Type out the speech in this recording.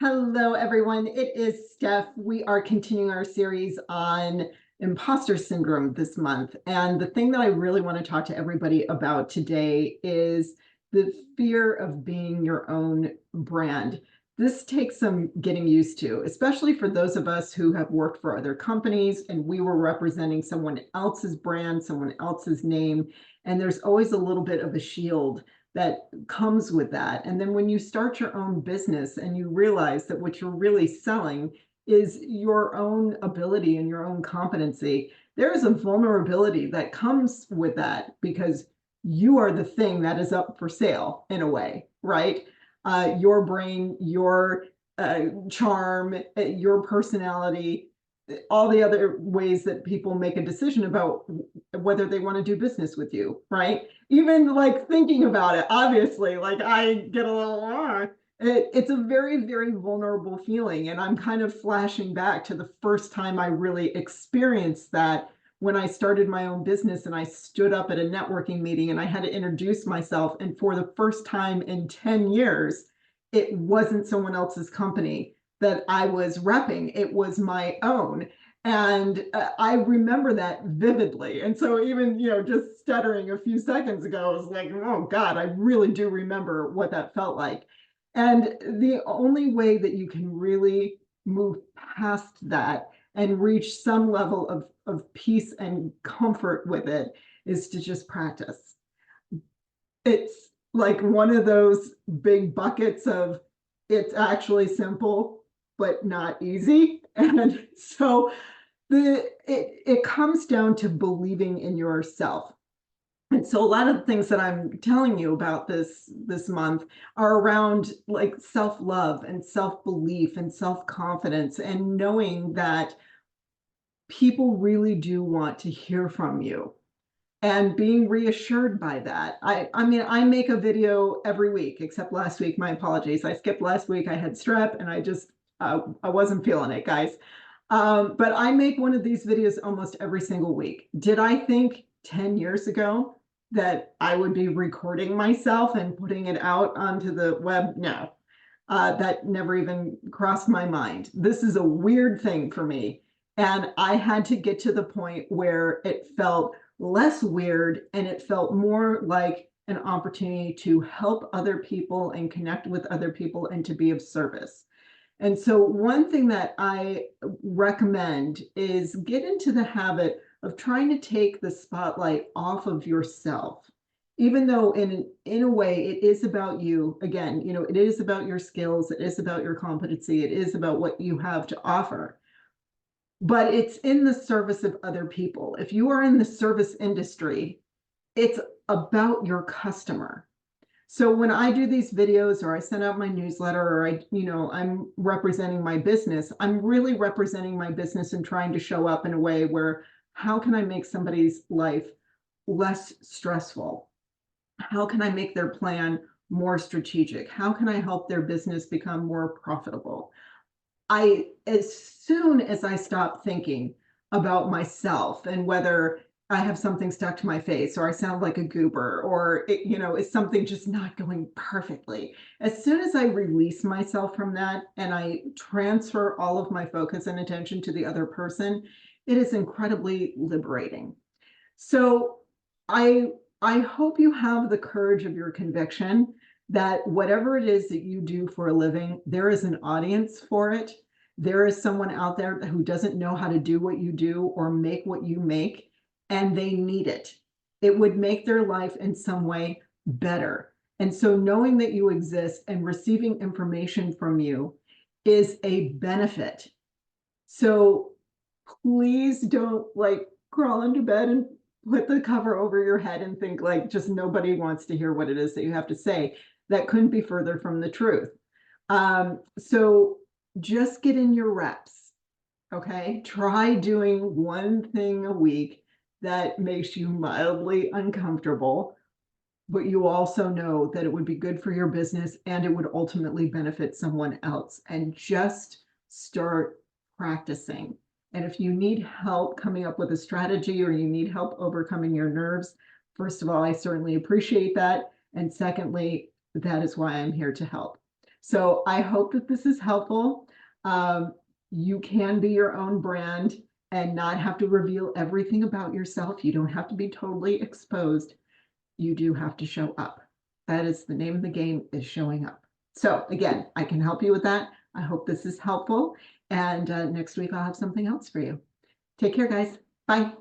Hello, everyone. It is Steph. We are continuing our series on imposter syndrome this month. And the thing that I really want to talk to everybody about today is the fear of being your own brand. This takes some getting used to, especially for those of us who have worked for other companies and we were representing someone else's brand, someone else's name. And there's always a little bit of a shield that comes with that. And then when you start your own business and you realize that what you're really selling is your own ability and your own competency, there is a vulnerability that comes with that because you are the thing that is up for sale in a way, right? Your brain, your charm, your personality, all the other ways that people make a decision about whether they want to do business with you, right? Even like thinking about it, obviously, like I get a little, it's a very, very vulnerable feeling. And I'm kind of flashing back to the first time I really experienced that when I started my own business and I stood up at a networking meeting and I had to introduce myself. And for the first time in 10 years, it wasn't someone else's company that I was repping. It was my own. And I remember that vividly. And so even, just stuttering a few seconds ago, I was like, oh God, I really do remember what that felt like. And the only way that you can really move past that and reach some level of peace and comfort with it is to just practice. It's like one of those big buckets of it's actually simple, but not easy. And so it comes down to believing in yourself. And so a lot of the things that I'm telling you about this month are around like self-love and self-belief and self-confidence and knowing that people really do want to hear from you and being reassured by that. I mean, I make a video every week, except last week, my apologies. I skipped last week. I had strep and I wasn't feeling it, guys. But I make one of these videos almost every single week. Did I think 10 years ago that I would be recording myself and putting it out onto the web? No, that never even crossed my mind. This is a weird thing for me. And I had to get to the point where it felt less weird and it felt more like an opportunity to help other people and connect with other people and to be of service. And so one thing that I recommend is get into the habit of trying to take the spotlight off of yourself. Even though in a way it is about you, again, it is about your skills, it is about your competency, it is about what you have to offer. But it's in the service of other people. If you are in the service industry, it's about your customer. So when I do these videos or I send out my newsletter or I'm representing my business, I'm really representing my business and trying to show up in a way where how can I make somebody's life less stressful? How can I make their plan more strategic? How can I help their business become more profitable? As soon as I stop thinking about myself and whether I have something stuck to my face or I sound like a goober or is something just not going perfectly. As soon as I release myself from that and I transfer all of my focus and attention to the other person, it is incredibly liberating. So I I hope you have the courage of your conviction that whatever it is that you do for a living, there is an audience for it. There is someone out there who doesn't know how to do what you do or make what you make, and they need it. It would make their life in some way better. And so knowing that you exist and receiving information from you is a benefit. So please don't like crawl into bed and put the cover over your head and think like just nobody wants to hear what it is that you have to say. That couldn't be further from the truth. So just get in your reps. Okay. Try doing one thing a week that makes you mildly uncomfortable, but you also know that it would be good for your business and it would ultimately benefit someone else. And just start practicing. And if you need help coming up with a strategy or you need help overcoming your nerves, first of all, I certainly appreciate that. And secondly, that is why I'm here to help. So I hope that this is helpful. You can be your own brand and not have to reveal everything about yourself. You don't have to be totally exposed. You do have to show up. That is the name of the game, is showing up. So again, I can help you with that. I hope this is helpful. And next week I'll have something else for you. Take care, guys. Bye.